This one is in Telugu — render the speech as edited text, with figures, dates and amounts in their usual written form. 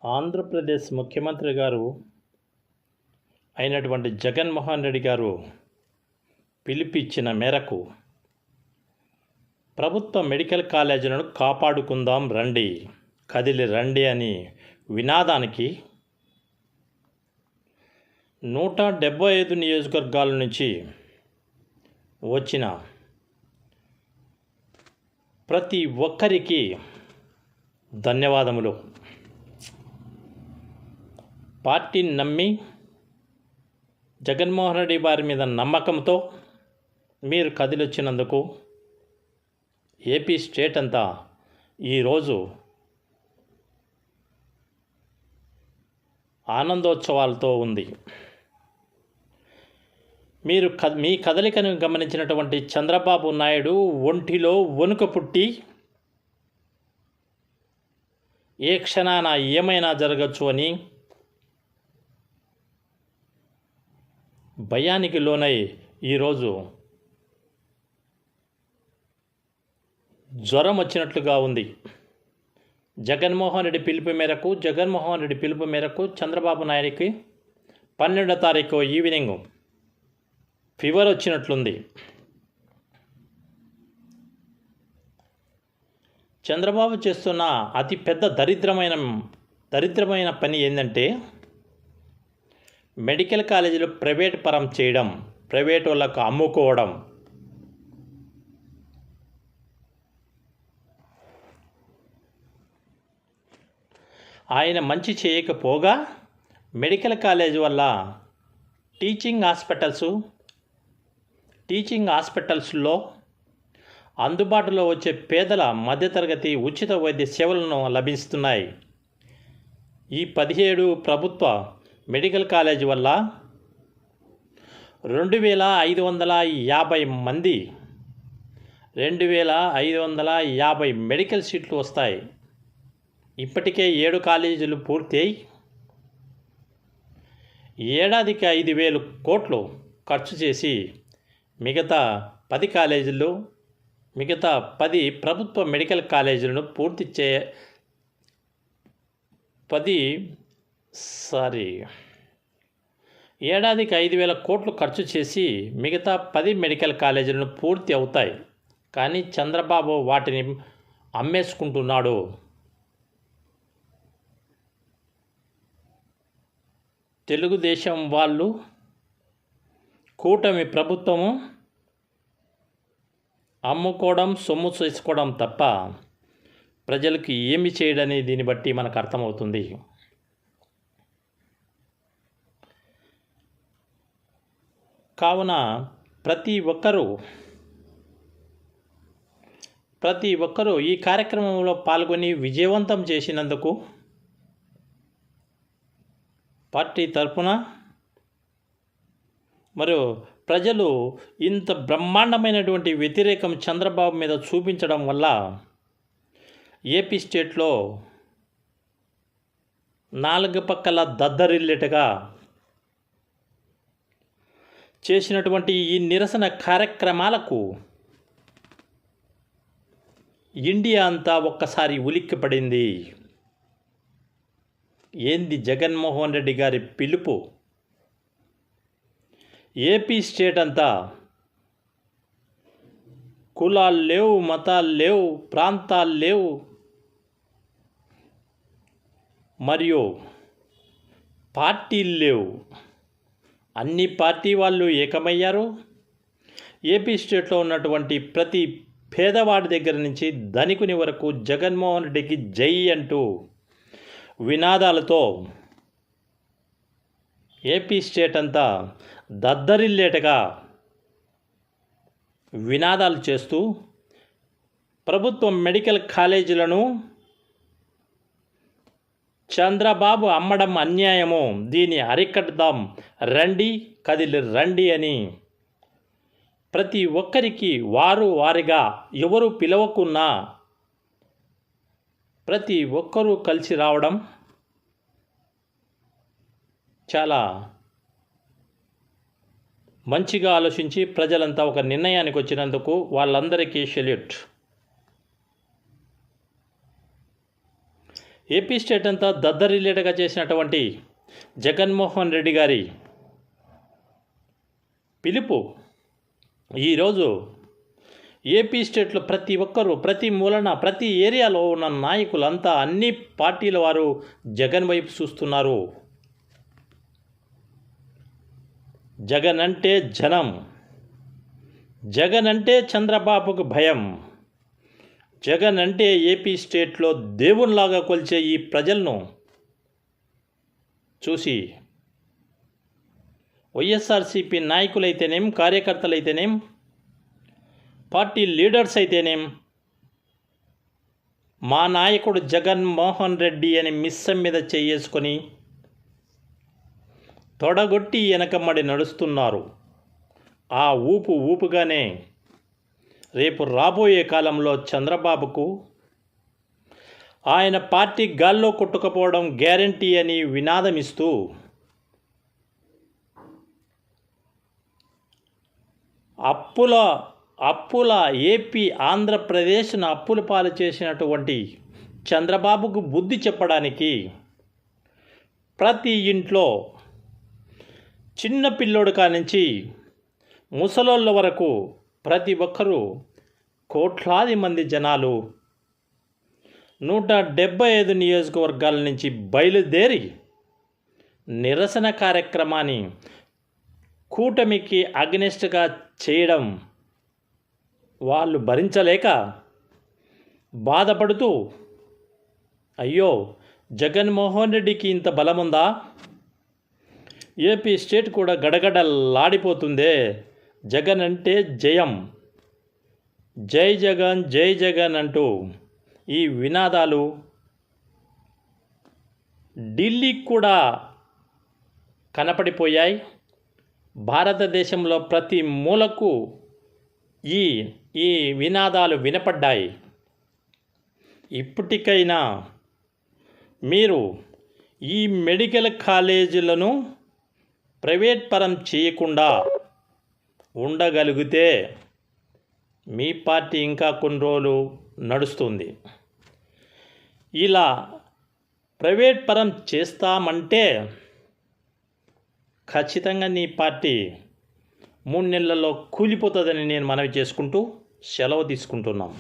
ఆంధ్రప్రదేశ్ ముఖ్యమంత్రి గారు అయినటువంటి జగన్మోహన్ రెడ్డి గారు పిలుపిచ్చిన మేరకు ప్రభుత్వ మెడికల్ కాలేజీలను కాపాడుకుందాం రండి, కదిలి రండి అని వినాదానికి 175 నియోజకవర్గాల నుంచి వచ్చిన ప్రతి ఒక్కరికి ధన్యవాదములు. పార్టీని నమ్మి జగన్మోహన్ రెడ్డి వారి మీద నమ్మకంతో మీరు కదిలొచ్చినందుకు ఏపీ స్టేట్ అంతా ఈరోజు ఆనందోత్సవాలతో ఉంది. మీరు మీ కదలికను గమనించినటువంటి చంద్రబాబు నాయుడు ఒంటిలో వణుకు పుట్టి ఏ క్షణాన ఏమైనా జరగచ్చు అని భయానికి లోనై ఈరోజు జ్వరం వచ్చినట్లుగా ఉంది. జగన్మోహన్ రెడ్డి పిలుపు మేరకు చంద్రబాబు నాయుడికి 12వ తారీఖు ఈవినింగ్ ఫీవర్ వచ్చినట్లుంది. చంద్రబాబు చేస్తున్న అతి పెద్ద దరిద్రమైన పని ఏంటంటే మెడికల్ కాలేజీలు ప్రైవేట్ పరం చేయడం, ప్రైవేట్ వాళ్ళకు అమ్ముకోవడం. ఆయన మంచి చేయకపోగా మెడికల్ కాలేజ్ వల్ల టీచింగ్ హాస్పిటల్స్లో అందుబాటులో వచ్చే పేదల మధ్యతరగతి ఉచిత వైద్య సేవలను లభిస్తున్నాయి. ఈ 17 ప్రభుత్వ మెడికల్ కాలేజ్ వల్ల 2550 మెడికల్ సీట్లు వస్తాయి. ఇప్పటికే 7 కాలేజీలు పూర్తయి ఏడాదికి 5,000 కోట్లు ఖర్చు చేసి మిగతా 10 ప్రభుత్వ మెడికల్ కాలేజీలను ఏడాదికి 5,000 కోట్లు ఖర్చు చేసి మిగతా 10 మెడికల్ కాలేజీలను పూర్తి అవుతాయి. కానీ చంద్రబాబు వాటిని అమ్మేసుకుంటున్నాడు. తెలుగుదేశం వాళ్ళు, కూటమి ప్రభుత్వము అమ్ముకోవడం, సొమ్ము చేసుకోవడం తప్ప ప్రజలకు ఏమి చేయడని దీన్ని బట్టి మనకు అర్థమవుతుంది. కావున ప్రతి ఒక్కరూ ఈ కార్యక్రమంలో పాల్గొని విజయవంతం చేసినందుకు పార్టీ తరఫున మరియు ప్రజలు ఇంత బ్రహ్మాండమైనటువంటి వ్యతిరేకం చంద్రబాబు మీద చూపించడం వల్ల ఏపీ స్టేట్లో 4 పక్కల దద్దరిల్లేటగా చేసినటువంటి ఈ నిరసన కార్యక్రమాలకు ఇండియా అంతా ఒక్కసారి ఉలిక్కిపడింది. ఏంది జగన్మోహన్ రెడ్డి గారి పిలుపు? ఏపీ స్టేట్ అంతా కులాలు లేవు, మతాలు లేవు, ప్రాంతాలు లేవు, మరియు పార్టీలు లేవు. అన్ని పార్టీ వాళ్ళు ఏకమయ్యారు. ఏపీ స్టేట్లో ఉన్నటువంటి ప్రతి పేదవాడి దగ్గర నుంచి ధనికుని వరకు జగన్మోహన్ రెడ్డికి జై అంటూ వినాదాలతో ఏపీ స్టేట్ అంతా దద్దరిల్లేటగా వినాదాలు చేస్తూ ప్రభుత్వ మెడికల్ కాలేజీలను చంద్రబాబు అమ్మడం అన్యాయము, దీన్ని అరికడదాం రండి, కదిలి రండి అని ప్రతి ఒక్కరికి వారిగా ఎవరు పిలవకున్నా ప్రతి ఒక్కరూ కలిసి రావడం చాలా మంచిగా ఆలోచించి ప్రజలంతా ఒక నిర్ణయానికి వచ్చినందుకు వాళ్ళందరికీ సెల్యూట్. ఏపీ స్టేట్ అంతా దద్దరిల్లేటగా చేసినటువంటి జగన్మోహన్ రెడ్డి గారి పిలుపు ఈరోజు ఏపీ స్టేట్లో ప్రతి ఒక్కరూ ప్రతి మూలన ప్రతి ఏరియాలో ఉన్న నాయకులంతా అన్ని పార్టీల వారు జగన్ వైపు చూస్తున్నారు. జగన్ అంటే జనం, జగన్ అంటే చంద్రబాబుకు భయం, జగన్ అంటే ఏపీ స్టేట్లో దేవునిలాగా కొలిచే ఈ ప్రజలను చూసి వైఎస్ఆర్సీపీ నాయకులైతేనేం, కార్యకర్తలైతేనేం, పార్టీ లీడర్స్ అయితేనేం మా నాయకుడు జగన్మోహన్ రెడ్డి అని మిస్సం మీద చేసుకొని తొడగొట్టి వెనకమ్మడి నడుస్తున్నారు. ఆ ఊపుగానే రేపు రాబోయే కాలంలో చంద్రబాబుకు ఆయన పార్టీ గాల్లో కొట్టుకుపోవడం గ్యారంటీ అని వినాదమిస్తూ అప్పుల ఏపీ ఆంధ్రప్రదేశ్ను అప్పుల పాలు చేసినటువంటి చంద్రబాబుకు బుద్ధి చెప్పడానికి ప్రతి ఇంట్లో చిన్న పిల్లోడు కానించి ముసలోళ్ళ వరకు ప్రతి ఒక్కరూ కోట్లాది మంది జనాలు 175 నియోజకవర్గాల నుంచి బయలుదేరి నిరసన కార్యక్రమాన్ని కూటమికి అగ్నెస్ట్గా చేయడం వాళ్ళు భరించలేక బాధపడుతూ, అయ్యో జగన్మోహన్ రెడ్డికి ఇంత బలముందా, ఏపీ స్టేట్ కూడా గడగడలాడిపోతుందే, జగన్ అంటే జయం, జై జగన్ జై జగన్ అంటూ ఈ వినాదాలు ఢిల్లీకి కూడా కనపడిపోయాయి. భారతదేశంలో ప్రతి మూలకు ఈ వినాదాలు వినపడ్డాయి. ఇప్పటికైనా మీరు ఈ మెడికల్ కాలేజీలను ప్రైవేట్ పరం చేయకుండా ఉండగలిగితే మీ పార్టీ ఇంకా కొన్ని రోజులు నడుస్తుంది. ఇలా ప్రైవేట్ పరం చేస్తామంటే ఖచ్చితంగా నీ పార్టీ 3 నెలల్లో కూలిపోతుందని నేను మనవి చేసుకుంటూ సెలవు తీసుకుంటున్నాం.